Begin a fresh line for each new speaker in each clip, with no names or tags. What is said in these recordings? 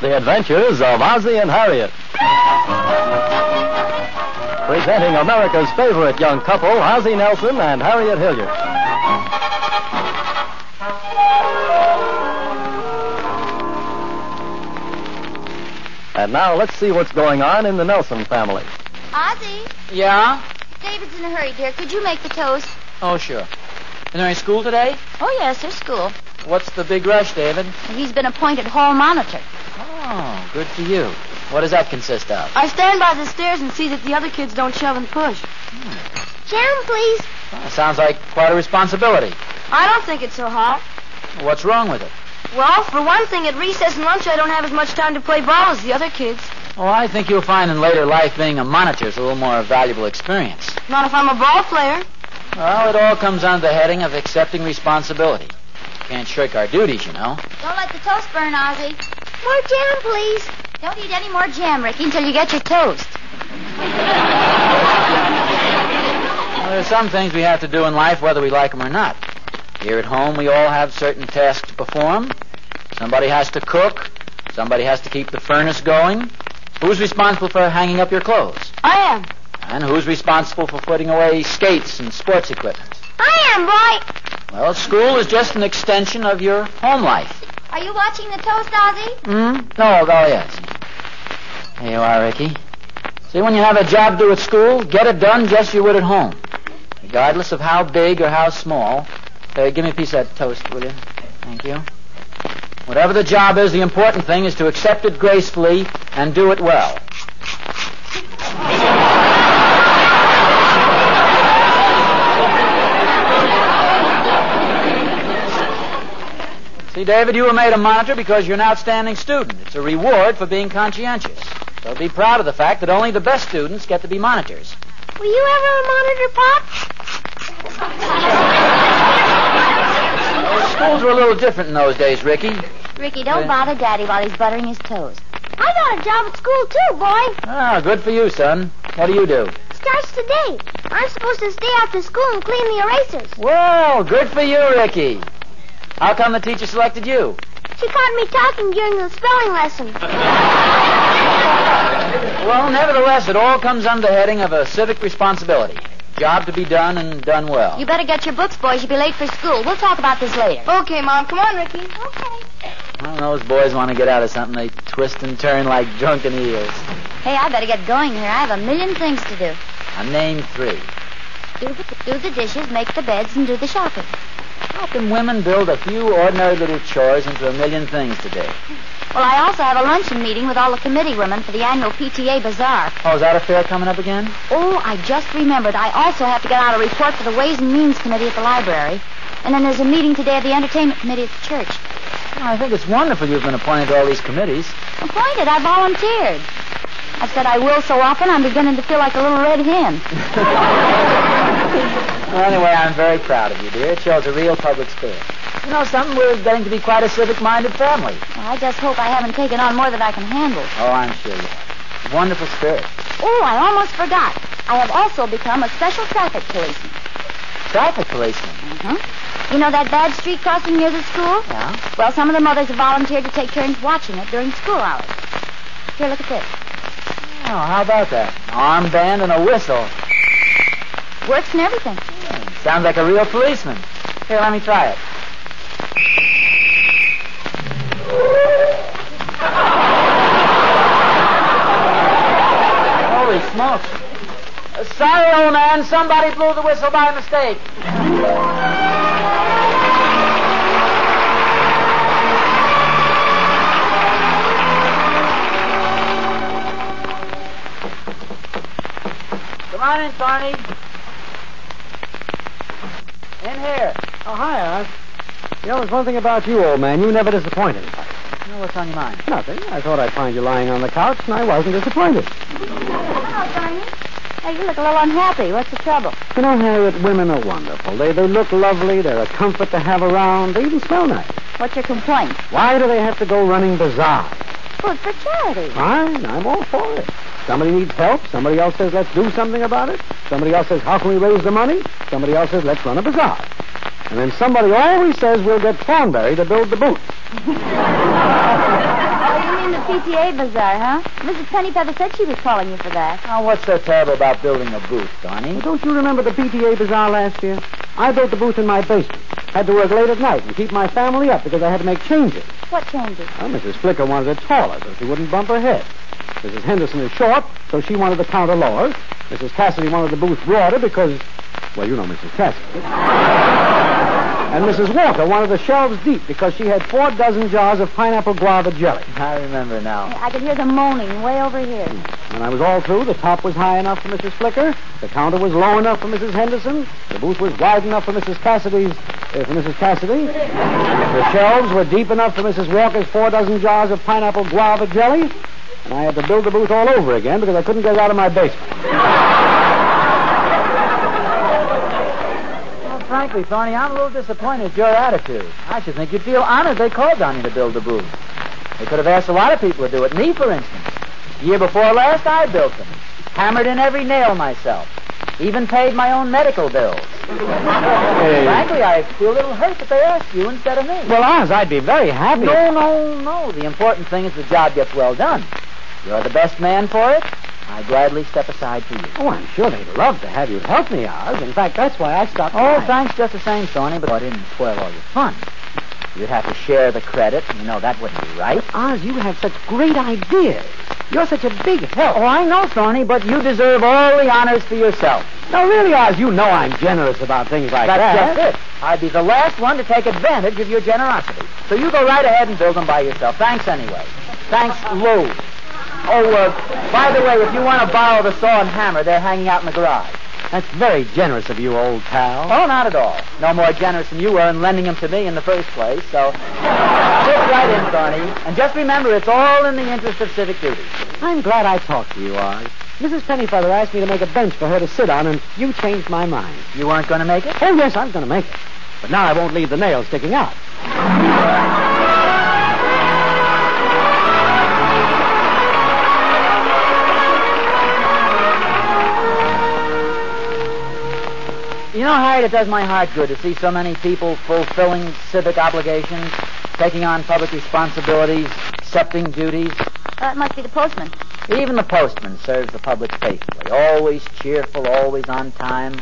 The Adventures of Ozzie and Harriet. Presenting America's favorite young couple, Ozzie Nelson and Harriet Hilliard. And now let's see what's going on in the Nelson family.
Ozzie?
Yeah?
David's in a hurry, dear. Could you make the toast?
Oh, sure. Is there any school today?
Oh, yes, there's school.
What's the big rush, David?
He's been appointed hall monitor.
Oh, good for you. What does that consist of?
I stand by the stairs and see that the other kids don't shove and push.
Jam, please.
Well, sounds like quite a responsibility.
I don't think it's so hard.
What's wrong with it?
Well, for one thing, at recess and lunch, I don't have as much time to play ball as the other kids.
Oh, I think you'll find in later life being a monitor is a little more valuable experience.
Not if I'm a ball player.
Well, it all comes under the heading of accepting responsibility. Can't shirk our duties, you know.
Don't let the toast burn, Ozzie. More jam, please. Don't eat any more jam, Ricky, until you get your toast.
Well, there's some things we have to do in life whether we like them or not. Here at home, we all have certain tasks to perform. Somebody has to cook. Somebody has to keep the furnace going. Who's responsible for hanging up your clothes?
I am.
And who's responsible for putting away skates and sports equipment?
I am, boy.
Well, school is just an extension of your home life.
Are you watching the toast, Ozzie?
No, yes. There you are, Ricky. See, when you have a job to do at school, get it done just as you would at home. Regardless of how big or how small. Give me a piece of that toast, will you? Thank you. Whatever the job is, the important thing is to accept it gracefully and do it well. See, David, you were made a monitor because you're an outstanding student. It's a reward for being conscientious. So be proud of the fact that only the best students get to be monitors.
Were you ever a monitor, Pop?
Schools were a little different in those days, Ricky.
Ricky, don't bother Daddy while he's buttering his toast. I got a job at school, too, boy.
Ah, good for you, son. What do you do?
Starts today. I'm supposed to stay after school and clean the erasers.
Well, good for you, Ricky. How come the teacher selected you?
She caught me talking during the spelling lesson.
Well, nevertheless, it all comes under the heading of a civic responsibility. Job to be done and done well.
You better get your books, boys. You'll be late for school. We'll talk about this later.
Okay, Mom. Come on, Ricky.
Okay.
Well, those boys want to get out of something. They twist and turn like drunken eels.
Hey, I better get going here. I have a million things to do.
I named 3.
Do the dishes, make the beds, and do the shopping.
How can women build a few ordinary little chores into a million things today?
Well, I also have a luncheon meeting with all the committee women for the annual PTA Bazaar.
Oh, is that a fair coming up again?
Oh, I just remembered. I also have to get out a report for the Ways and Means Committee at the library. And then there's a meeting today at the Entertainment Committee at the church.
Well, I think it's wonderful you've been appointed to all these committees.
Appointed? I volunteered. I've said I will so often, I'm beginning to feel like a little red hen.
Well, anyway, I'm very proud of you, dear. It shows a real public spirit. You know something? We're getting to be quite a civic-minded family.
Well, I just hope I haven't taken on more than I can handle.
Oh, I'm sure you have. Wonderful spirit.
Oh, I almost forgot. I have also become a special traffic policeman.
Traffic policeman?
Mm-hmm. You know that bad street crossing near the school?
Yeah.
Well, some of the mothers have volunteered to take turns watching it during school hours. Here, look at this.
Oh, how about that? Armband and a whistle.
Works and everything.
Yeah, sounds like a real policeman. Here, let me try it. Holy smokes. Sorry, old man. Somebody blew the whistle by mistake. Come on in, Barney. In here.
Oh, hi, Oz. You know, there's one thing about you, old man. You never disappoint anybody.
Well, what's on your mind?
Nothing. I thought I'd find you lying on the couch, and I wasn't disappointed.
Hello, Barney. Hey, you look a little unhappy. What's the trouble?
You know, Harriet, women are wonderful. They look lovely. They're a comfort to have around. They even smell nice.
What's your complaint?
Why do they have to go running bazaars?
Good for charity.
Fine. I'm all for it. Somebody needs help. Somebody else says, let's do something about it. Somebody else says, how can we raise the money? Somebody else says, let's run a bazaar. And then somebody always says, we'll get Thornberry to build the boots.
Oh, you mean the PTA bazaar, huh? Mrs. Pennyfeather said she was calling you for that.
Now, what's so terrible about building a booth, Donnie?
Well, don't you remember the PTA bazaar last year? I built the booth in my basement. Had to work late at night and keep my family up because I had to make changes.
What changes?
Well, Mrs. Flicker wanted it taller so she wouldn't bump her head. Mrs. Henderson is short, so she wanted the counter lower. Mrs. Cassidy wanted the booth broader because, well, you know Mrs. Cassidy. And Mrs. Walker wanted the shelves deep because she had 4 dozen jars of pineapple guava jelly.
I remember now.
I could hear them moaning way over here.
When I was all through, the top was high enough for Mrs. Flicker, the counter was low enough for Mrs. Henderson, the booth was wide enough for Mrs. Cassidy, the shelves were deep enough for Mrs. Walker's 4 dozen jars of pineapple guava jelly, and I had to build the booth all over again because I couldn't get it out of my basement.
Well, frankly, Thorny, I'm a little disappointed at your attitude. I should think you'd feel honored they called on you to build the booth. They could have asked a lot of people to do it. Me, for instance. The year before last, I built them. Hammered in every nail myself. Even paid my own medical bills. Frankly, I feel a little hurt that they asked you instead of me.
Well, Oz, I'd be very happy.
No. The important thing is the job gets well done. You're the best man for it. I gladly step aside for you.
Oh, I'm sure they'd love to have you help me, Oz. In fact, that's why I stopped
Oh,
by.
thanks just the same, Thorny, but I didn't spoil all your fun. You'd have to share the credit. You know that wouldn't be right.
Oz, you have such great ideas. You're such a big help.
Oh, I know, Thorny, but you deserve all the honors for yourself.
No, really, Oz, you know I'm generous about things like that.
That's just it. I'd be the last one to take advantage of your generosity. So you go right ahead and build them by yourself. Thanks anyway. Thanks, Lou. Oh, by the way, if you want to borrow the saw and hammer, they're hanging out in the garage.
That's very generous of you, old pal.
Oh, not at all. No more generous than you were in lending them to me in the first place, so sit right in, Thorny. And just remember, it's all in the interest of civic duty.
I'm glad I talked to you, Oz. Mrs. Pennyfeather asked me to make a bench for her to sit on, and you changed my mind.
You weren't going to make it?
Oh, yes, I was going to make it. But now I won't leave the nails sticking out.
You know, Harriet, it does my heart good to see so many people fulfilling civic obligations, taking on public responsibilities, accepting duties.
It must be the postman.
Even the postman serves the public faithfully, always cheerful, always on time.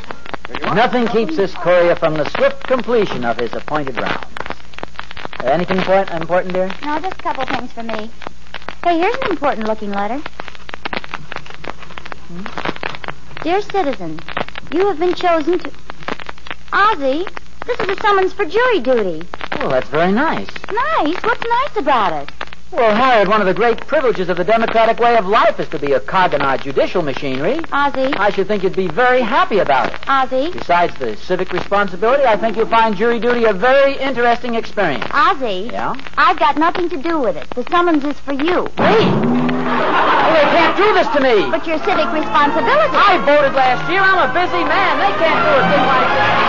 Nothing keeps this courier from the swift completion of his appointed rounds. Anything important, dear?
No, just a couple things for me. Hey, here's an important-looking letter. Dear citizen, you have been chosen to... Ozzie, this is a summons for jury duty.
Oh, that's very nice.
Nice? What's nice about it?
Well, Harriet, one of the great privileges of the democratic way of life is to be a cog in our judicial machinery.
Ozzie.
I should think you'd be very happy about it.
Ozzie.
Besides the civic responsibility, I think you'll find jury duty a very interesting experience.
Ozzie.
Yeah?
I've got nothing to do with it. The summons is for you.
Me? Oh, they can't do this to me.
But your civic responsibility.
I voted last year. I'm a busy man. They can't do a thing like that.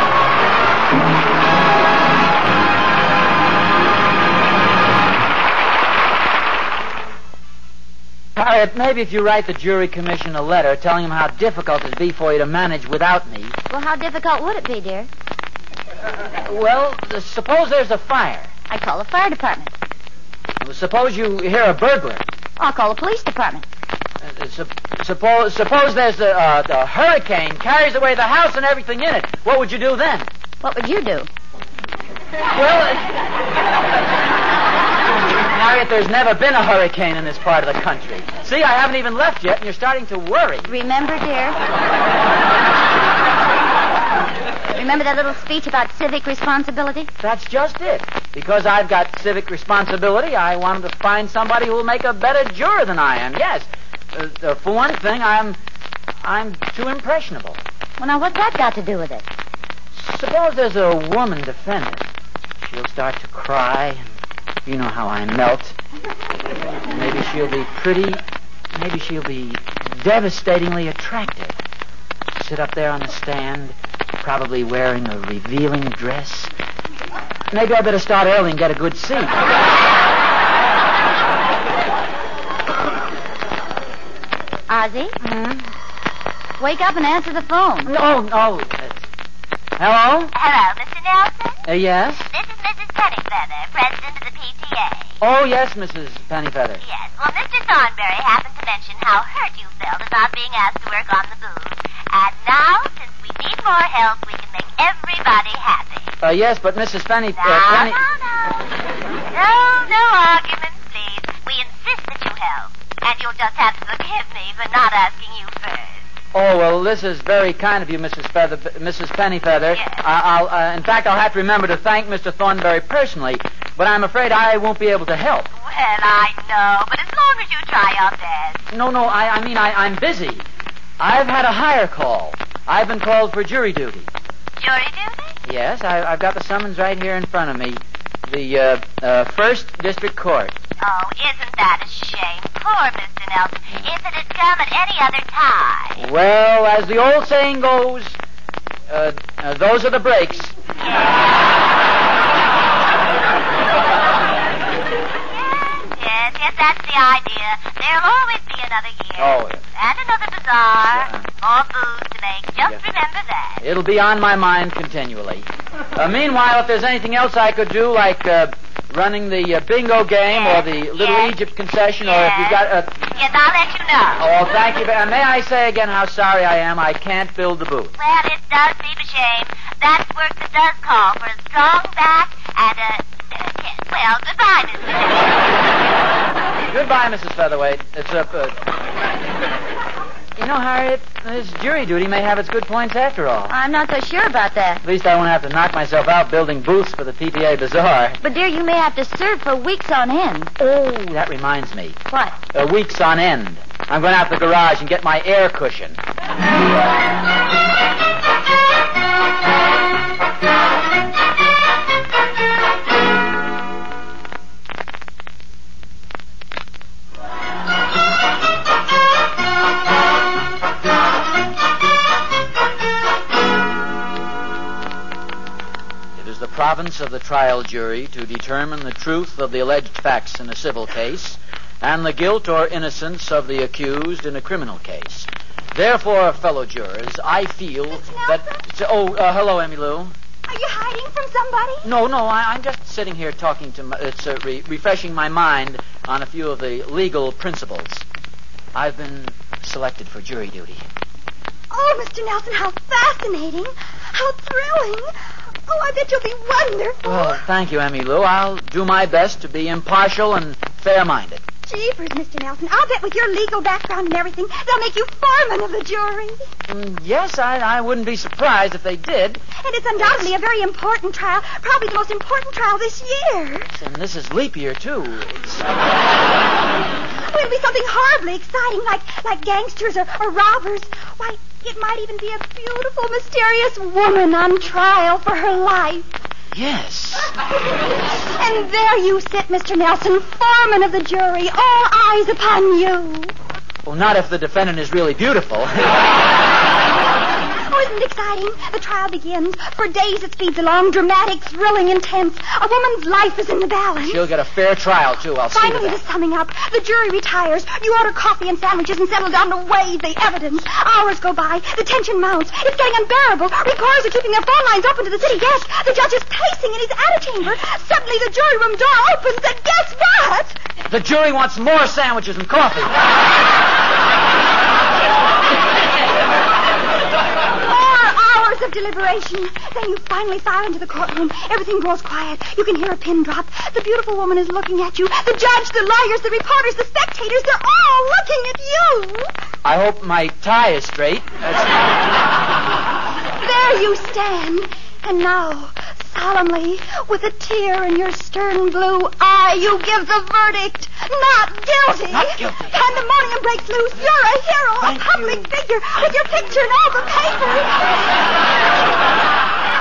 Harriet, maybe if you write the jury commission a letter telling them how difficult it'd be for you to manage without me.
Well, how difficult would it be, dear?
Well, suppose there's a fire.
I'd call the fire department.
Suppose you hear a burglar.
I'll call the police department.
Suppose there's a hurricane carries away the house and everything in it. What would you do then?
What would you do?
Well, Harriet, there's never been a hurricane in this part of the country. See, I haven't even left yet, and you're starting to worry.
Remember, dear? Remember that little speech about civic responsibility?
That's just it. Because I've got civic responsibility, I wanted to find somebody who will make a better juror than I am. Yes. For one thing, I'm too impressionable.
Well, now, what's that got to do with it?
Suppose there's a woman defendant. She'll start to cry, and you know how I melt. Maybe she'll be pretty. Maybe she'll be devastatingly attractive. Sit up there on the stand, probably wearing a revealing dress. Maybe I better start early and get a good seat.
Ozzie? Wake up and answer the phone.
Oh. Hello?
Hello, Mr. Nelson?
Yes?
This is Mrs. Pennyfeather, president of the PTA.
Oh, yes, Mrs. Pennyfeather.
Yes. Well, Mr. Thornberry happened to mention how hurt you felt about being asked to work on the booth. And now, since we need more help, we can make everybody happy.
Yes, but Mrs. Penny...
No arguments, please. We insist that you help. And you'll just have to forgive me for not asking you first.
Oh, well, this is very kind of you, Mrs. Pennyfeather.
Yes.
In fact, I'll have to remember to thank Mr. Thornberry personally, but I'm afraid I won't be able to help.
Well, I know, but as long as you try your best.
No, I'm busy. I've had a hire call. I've been called for jury duty.
Jury duty?
Yes, I've got the summons right here in front of me. The 1st District Court.
Oh, isn't that a shame? Poor Mr. Nelson. If it had come at any other time.
Well, as the old saying goes, those are the breaks.
Yes, that's the idea. There'll always be another year.
Oh, yes.
And another bazaar. More booze to make. Just remember that.
It'll be on my mind continually. Meanwhile, if there's anything else I could do, like running the bingo game or the Little Egypt concession, or if you've got...
Yes, I'll let you know.
Oh, thank you. May I say again how sorry I am I can't build the booth?
Well, it does seem a shame. That's work that does call for a strong back and well, goodbye, Mr.
Goodbye, Mrs. Featherweight. It's You know, Harriet, this jury duty may have its good points after all.
I'm not so sure about that.
At least I won't have to knock myself out building booths for the PTA Bazaar.
But, dear, you may have to serve for weeks on end.
Oh, that reminds me.
What?
Weeks on end. I'm going out to the garage and get my air cushion. Province of the trial jury to determine the truth of the alleged facts in a civil case and the guilt or innocence of the accused in a criminal case. Therefore, fellow jurors, I feel that... hello, Emmy Lou.
Are you hiding from somebody?
No, I'm just sitting here talking to... refreshing my mind on a few of the legal principles. I've been selected for jury duty.
Oh, Mr. Nelson, how fascinating. How thrilling. Oh, I bet you'll be wonderful.
Well, thank you, Emmy Lou. I'll do my best to be impartial and fair-minded.
Jeepers, Mr. Nelson. I'll bet with your legal background and everything, they'll make you foreman of the jury.
Yes, I wouldn't be surprised if they did.
And it's undoubtedly a very important trial, probably the most important trial this year.
And this is leap year, too.
It'll be something horribly exciting, like gangsters or robbers. Why, it might even be a beautiful, mysterious woman on trial for her life.
Yes.
And there you sit, Mr. Nelson, foreman of the jury, all eyes upon you.
Well, not if the defendant is really beautiful.
Oh, isn't it exciting? The trial begins. For days it speeds along, dramatic, thrilling, intense. A woman's life is in the balance.
She'll get a fair trial, too. I'll see to
Finally,
that.
the summing up. The jury retires. You order coffee and sandwiches and settle down to weigh the evidence. Hours go by. The tension mounts. It's getting unbearable. Reporters are keeping their phone lines open to the city desk. The judge is pacing in his antechamber. Suddenly, the jury room door opens, and guess what?
The jury wants more sandwiches and coffee.
4 hours of deliberation. Then you finally file into the courtroom. Everything grows quiet. You can hear a pin drop. The beautiful woman is looking at you. The judge, the lawyers, the reporters, the spectators, they're all looking at you.
I hope my tie is straight.
There you stand. And now, solemnly, with a tear in your stern blue eye, you give the verdict. Not guilty.
Not guilty.
Pandemonium breaks loose. You're a hero,
Thank
a public figure, with your picture in all the papers.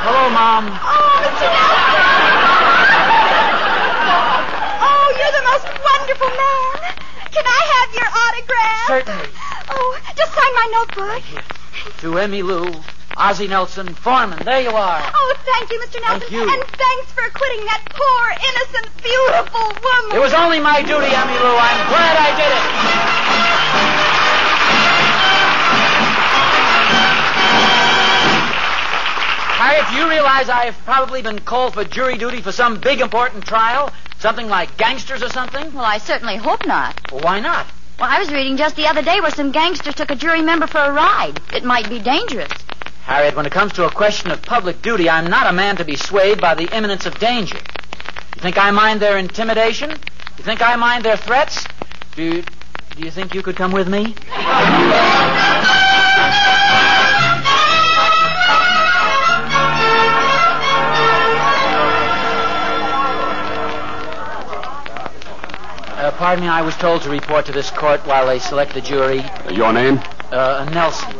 Hello, Mom.
Oh, Mr. Nelson. Oh, you're the most wonderful man. Can I have your autograph?
Certainly.
Oh, just sign my notebook.
To Emmy Lou, Ozzie Nelson, foreman. There you are.
Oh, thank you, Mr. Nelson.
Thank you.
And thanks for acquitting that poor, innocent, beautiful woman.
It was only my duty, Emmy Lou. I'm glad I did it. Harriet, do you realize I've probably been called for jury duty for some big, important trial? Something like gangsters or something?
Well, I certainly hope not.
Well, why not?
Well, I was reading just the other day where some gangsters took a jury member for a ride. It might be dangerous.
Harriet, when it comes to a question of public duty, I'm not a man to be swayed by the imminence of danger. You think I mind their intimidation? You think I mind their threats? Do you think you could come with me? Pardon me, I was told to report to this court while they select the jury.
Your name?
Nelson.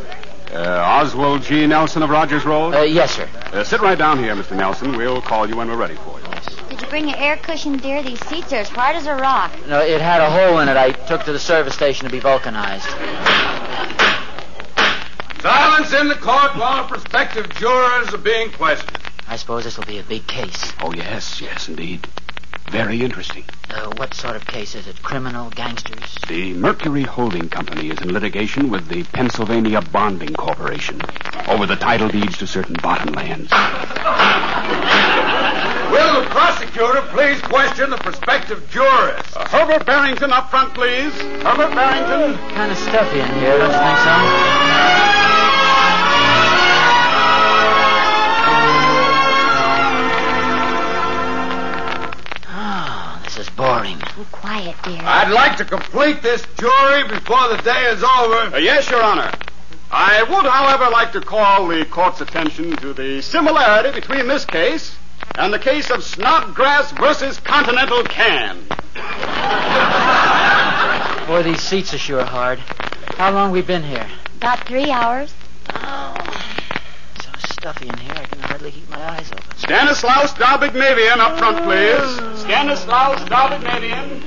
Oswald G. Nelson of Rogers Road?
Yes, sir.
Sit right down here, Mr. Nelson. We'll call you when we're ready for you.
Did you bring your air cushion, dear? These seats are as hard as a rock.
No, it had a hole in it. I took to the service station to be vulcanized.
Silence in the court while prospective jurors are being questioned.
I suppose this will be a big case.
Oh, yes, indeed. Very interesting.
What sort of case is it? Criminal, gangsters?
The Mercury Holding Company is in litigation with the Pennsylvania Bonding Corporation over the title deeds to certain bottom lands.
Will the prosecutor please question the prospective jurors?
Herbert Barrington up front, please. Herbert Barrington.
Kind of stuffy in here, don't you think so? This is boring.
Oh, quiet, dear.
I'd like to complete this jury before the day is over.
Yes, Your Honor. I would, however, like to call the court's attention to the similarity between this case and the case of Snodgrass versus Continental Can.
Boy, these seats are sure hard. How long we been here?
About 3 hours.
Oh, so stuffy in here I can hardly keep my eyes open.
Stanislaus Dalbignavian up front, please. Stanislaus Dalbignavian.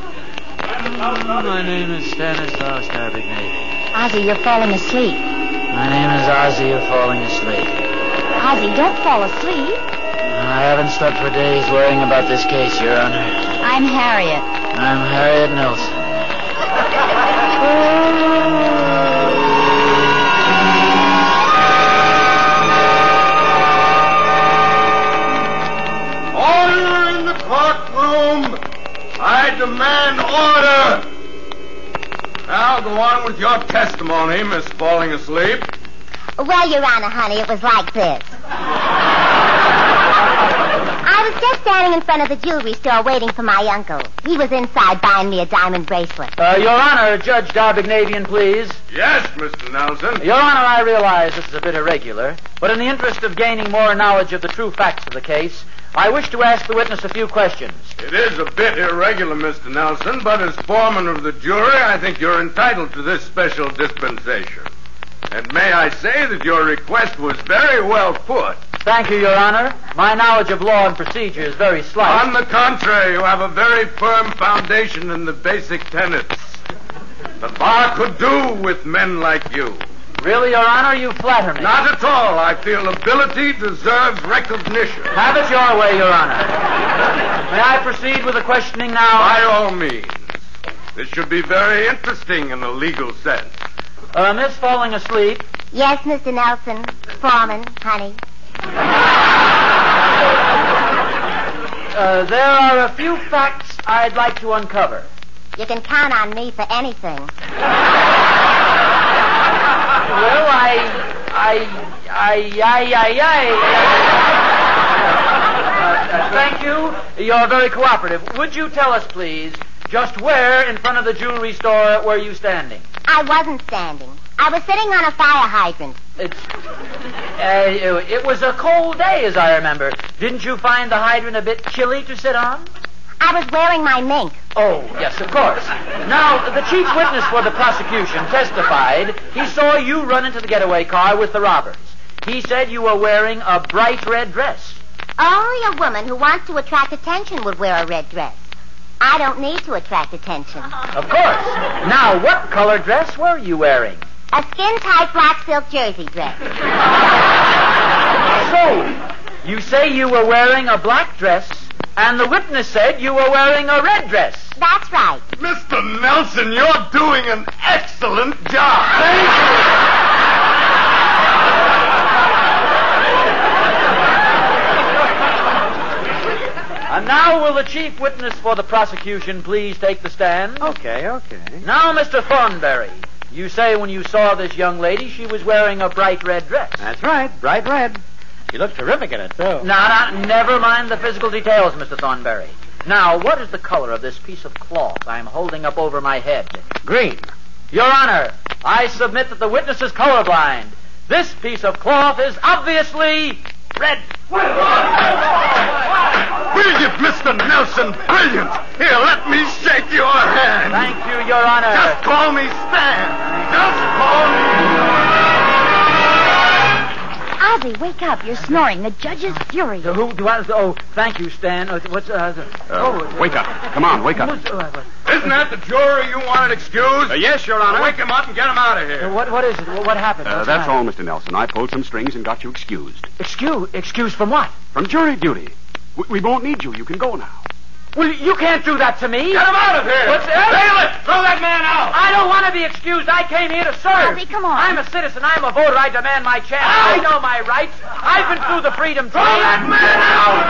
My name is Stanislaus Dalbignavian.
Ozzie, you're falling asleep.
My name is Ozzie. You're falling asleep.
Ozzie, don't fall asleep.
I haven't slept for days worrying about this case, Your Honor.
I'm Harriet.
I'm Harriet Nelson.
Order in the courtroom. I demand order. Now go on with your testimony, Miss Falling Asleep.
Well, Your Honor, honey, it was like this. I was just standing in front of the jewelry store waiting for my uncle. He was inside buying me a diamond bracelet.
Your Honor, Judge Dalbignavian, please.
Yes, Mr. Nelson.
Your Honor, I realize this is a bit irregular, but in the interest of gaining more knowledge of the true facts of the case, I wish to ask the witness a few questions.
It is a bit irregular, Mr. Nelson, but as foreman of the jury, I think you're entitled to this special dispensation. And may I say that your request was very well put.
Thank you, Your Honor. My knowledge of law and procedure is very slight.
On the contrary, you have a very firm foundation in the basic tenets. The bar could do with men like you.
Really, Your Honor, you flatter me.
Not at all. I feel ability deserves recognition.
Have it your way, Your Honor. May I proceed with the questioning now?
By all means. This should be very interesting in a legal sense.
Miss Falling Asleep.
Yes, Mr. Nelson. Foreman, honey.
There are a few facts I'd like to uncover.
You can count on me for anything.
Well, thank you. You're very cooperative. Would you tell us, please, just where in front of the jewelry store were you standing?
I wasn't standing. I was sitting on a fire hydrant.
It was a cold day, as I remember. Didn't you find the hydrant a bit chilly to sit on?
I was wearing my mink.
Oh, yes, of course. Now, the chief witness for the prosecution testified he saw you run into the getaway car with the robbers. He said you were wearing a bright red dress.
Only a woman who wants to attract attention would wear a red dress. I don't need to attract attention.
Of course. Now, what color dress were you wearing?
A skin-tight black silk jersey dress.
So, you say you were wearing a black dress, and the witness said you were wearing a red dress.
That's right.
Mr. Nelson, you're doing an excellent job. Thank you.
Now will the chief witness for the prosecution please take the stand?
Okay.
Now, Mr. Thornberry, you say when you saw this young lady, she was wearing a bright red dress.
That's right, bright red. She looked terrific in it, too.
Now, never mind the physical details, Mr. Thornberry. Now, what is the color of this piece of cloth I'm holding up over my head?
Green.
Your Honor, I submit that the witness is colorblind. This piece of cloth is obviously red.
Brilliant, Mr. Nelson, brilliant. Here, let me shake your hand.
Thank you, Your Honor.
Just call me Stan. Just call me...
Ozzie, wake up. You're snoring. The judge is furious.
Who do I... Oh, thank you, Stan. What's...
Wake up. Come on, wake up.
Isn't that the jury you wanted excused?
Yes, Your Honor.
Wake him up and get him out of here.
What is it? What happened?
That's all, Mr. Nelson. I pulled some strings and got you excused.
Excuse from what?
From jury duty. We won't need you. You can go now.
Well, you can't do that to me.
Get him out of here.
What's that?
Bailiff, throw that man out.
I don't want to be excused. I came here to serve.
Ozzie, come on.
I'm a citizen. I'm a voter. I demand my chance. I know my rights. I've been through the freedom train.
Throw that man out.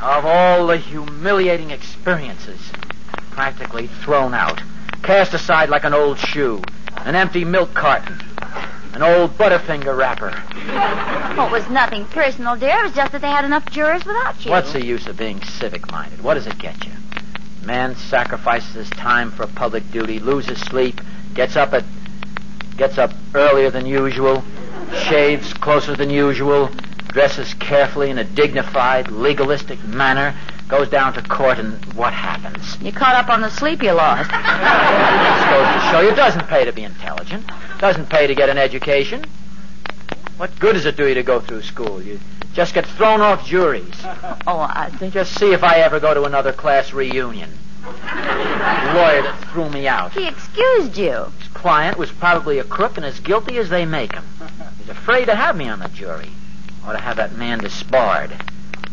Of all the humiliating experiences, practically thrown out, cast aside like an old shoe, an empty milk carton, an old Butterfinger wrapper.
Well, it was nothing personal, dear. It was just that they had enough jurors without you.
What's the use of being civic-minded? What does it get you? Man sacrifices his time for public duty, loses sleep, gets up earlier than usual, shaves closer than usual, dresses carefully in a dignified, legalistic manner, goes down to court, and what happens?
You caught up on the sleep you lost.
This goes to show you it doesn't pay to be intelligent. Doesn't pay to get an education. What good does it do you to go through school? You just get thrown off juries. Just see if I ever go to another class reunion. The lawyer that threw me out.
He excused you.
His client was probably a crook and as guilty as they make him. He's afraid to have me on the jury. Or to have that man disbarred.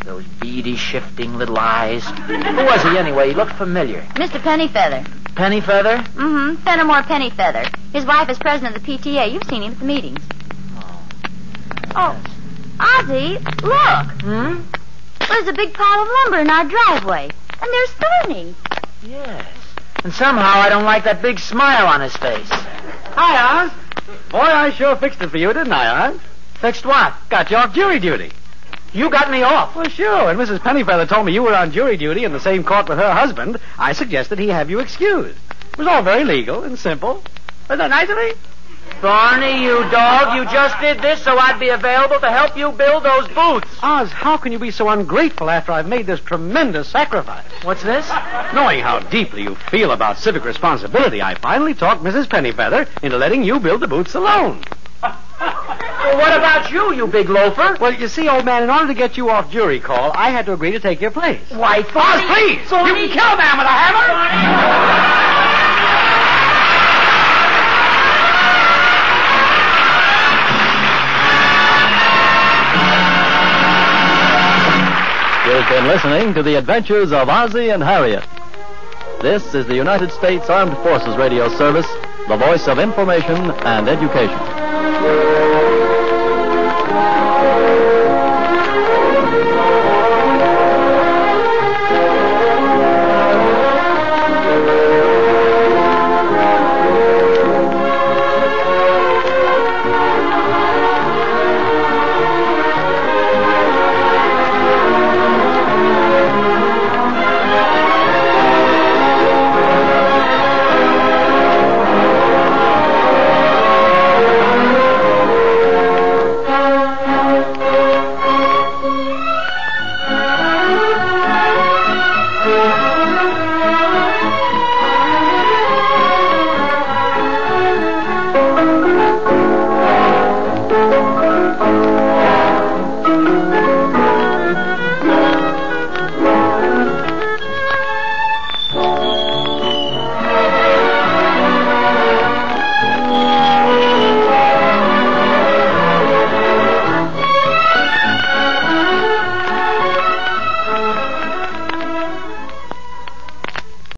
Those beady, shifting little eyes. Who was he anyway? He looked familiar.
Mr. Pennyfeather.
Pennyfeather?
Mm-hmm. Fenimore Pennyfeather. His wife is president of the PTA. You've seen him at the meetings. Oh, Ozzie, look. There's a big pile of lumber in our driveway. And there's Thorny.
Yes. And somehow I don't like that big smile on his face.
Hi, Oz. Boy, I sure fixed it for you, didn't I, Oz?
Fixed what?
Got you off jury duty.
You got me off.
Well, sure. When Mrs. Pennyfeather told me you were on jury duty in the same court with her husband, I suggested he have you excused. It was all very legal and simple. Wasn't that nice of me?
Barney, you dog, you just did this so I'd be available to help you build those boots.
Oz, how can you be so ungrateful after I've made this tremendous sacrifice?
What's this?
Knowing how deeply you feel about civic responsibility, I finally talked Mrs. Pennyfeather into letting you build the boots alone.
Well, what about you big loafer?
Well, you see, old man, in order to get you off jury call, I had to agree to take your place.
Why,
Oz, please! You can kill a man with a hammer!
You've been listening to the adventures of Ozzie and Harriet. This is the United States Armed Forces Radio Service, the voice of information and education.